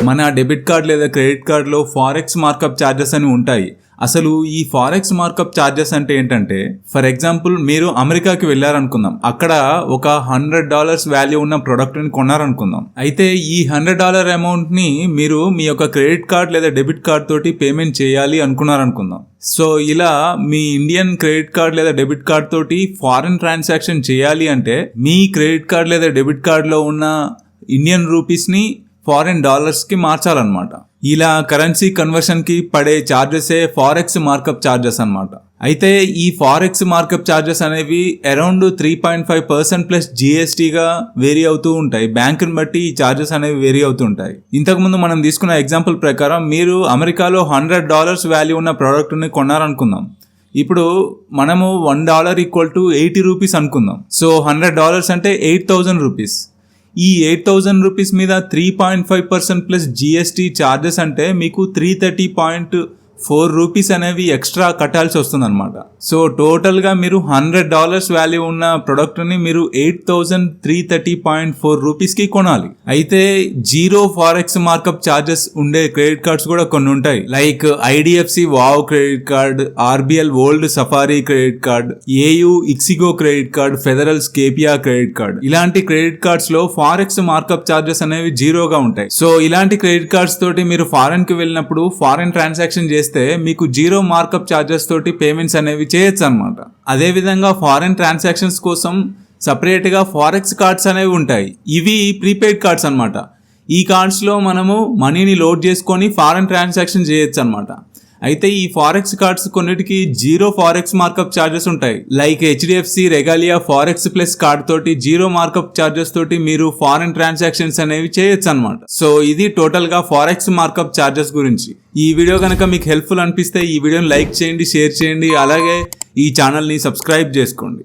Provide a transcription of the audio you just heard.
మన debit card లేదా credit కార్డులో ఫారెక్స్ మార్కప్ ఛార్జెస్ అని ఉంటాయి. అసలు ఈ ఫారెక్స్ మార్కప్ ఛార్జెస్ అంటే ఏంటంటే, ఫర్ ఎగ్జాంపుల్ మీరు అమెరికాకి వెళ్ళారనుకుందాం, అక్కడ ఒక $100 వాల్యూ ఉన్న ప్రొడక్ట్ని కొన్నారనుకుందాం. అయితే ఈ $100 అమౌంట్ని మీరు మీ యొక్క క్రెడిట్ కార్డ్ లేదా డెబిట్ కార్డ్ తోటి పేమెంట్ చేయాలి అనుకున్నారనుకుందాం. సో ఇలా మీ ఇండియన్ క్రెడిట్ కార్డ్ లేదా డెబిట్ కార్డ్ తోటి ఫారెన్ ట్రాన్సాక్షన్ చేయాలి అంటే మీ క్రెడిట్ కార్డ్ లేదా డెబిట్ కార్డ్లో ఉన్న ఇండియన్ రూపీస్ని ఫారెన్ డాలర్స్కి మార్చాలన్నమాట. ఇలా కరెన్సీ కన్వర్షన్కి పడే ఛార్జెసే ఫారెక్స్ మార్కప్ ఛార్జెస్ అన్నమాట. అయితే ఈ ఫారెక్స్ మార్కప్ ఛార్జెస్ అనేవి అరౌండ్ 3.5% ప్లస్ GSTగా వేరీ అవుతూ ఉంటాయి. బ్యాంకుని బట్టి ఈ ఛార్జెస్ అనేవి వేరీ అవుతూ ఉంటాయి. ఇంతకుముందు మనం తీసుకున్న ఎగ్జాంపుల్ ప్రకారం మీరు అమెరికాలో $100 వాల్యూ ఉన్న ప్రోడక్ట్ని కొన్నారనుకుందాం. ఇప్పుడు మనము $1 ఈక్వల్ టు 80 రూపీస్ అనుకుందాం. సో $100 అంటే 8,000 రూపీస్. ఈ 8,000 రూపీస్ మీద 3.5% ప్లస్ GST ఛార్జెస్ అంటే మీకు 330.4 రూపీస్ అనేవి ఎక్స్ట్రా కట్టాల్సి వస్తుంది అనమాట. సో టోటల్గా మీరు $100 వాల్యూ ఉన్న ప్రొడక్ట్ని మీరు 8,330.4 రూపీస్కి కొనాలి. అయితే జీరో ఫారెక్స్ మార్కప్ ఛార్జెస్ ఉండే క్రెడిట్ కార్డ్స్ కూడా కొన్ని ఉంటాయి. Like IDFC wow credit card, RBL World Safari credit card, AU ixigo credit card, Federal Scapia credit card. ఇలాంటి క్రెడిట్ కార్డ్స్ లో ఫారెక్స్ మార్కప్ ఛార్జెస్ అనేవి జీరోగా ఉంటాయి. సో ఇలాంటి క్రెడిట్ కార్డ్స్ తోటి మీరు ఫారెన్ కి వెళ్ళినప్పుడు ఫారెన్ ట్రాన్సాక్షన్ చేస్తే మీకు జీరో మార్కప్ ఛార్జెస్ తోటి పేమెంట్స్ అనేవి చేయొచ్చు అనమాట. అదేవిధంగా ఫారెన్ ట్రాన్సాక్షన్స్ కోసం సపరేట్ గా ఫారెక్స్ కార్డ్స్ అనేవి ఉంటాయి. ఇవి ప్రీపెయిడ్ కార్డ్స్ అనమాట. ఈ కార్డ్స్ లో మనము మనీని లోడ్ చేసుకొని ఫారెన్ ట్రాన్సాక్షన్ చేయొచ్చు అనమాట. అయితే ఈ ఫారెక్స్ కార్డ్స్ కొన్నిటికి జీరో ఫారెక్స్ మార్కప్ ఛార్జెస్ ఉంటాయి. Like HDFC Regalia forex plus card తోటి జీరో మార్కప్ ఛార్జెస్ తోటి మీరు ఫారెన్ ట్రాన్సాక్షన్స్ అనేవి చేయొచ్చు అనమాట. సో ఇది టోటల్ గా ఫారెక్స్ మార్కప్ ఛార్జెస్ గురించి. ఈ వీడియో కనుక మీకు హెల్ప్ఫుల్ అనిపిస్తే ఈ వీడియోని లైక్ చేయండి, షేర్ చేయండి, అలాగే ఈ ఛానల్ని సబ్స్క్రైబ్ చేసుకోండి.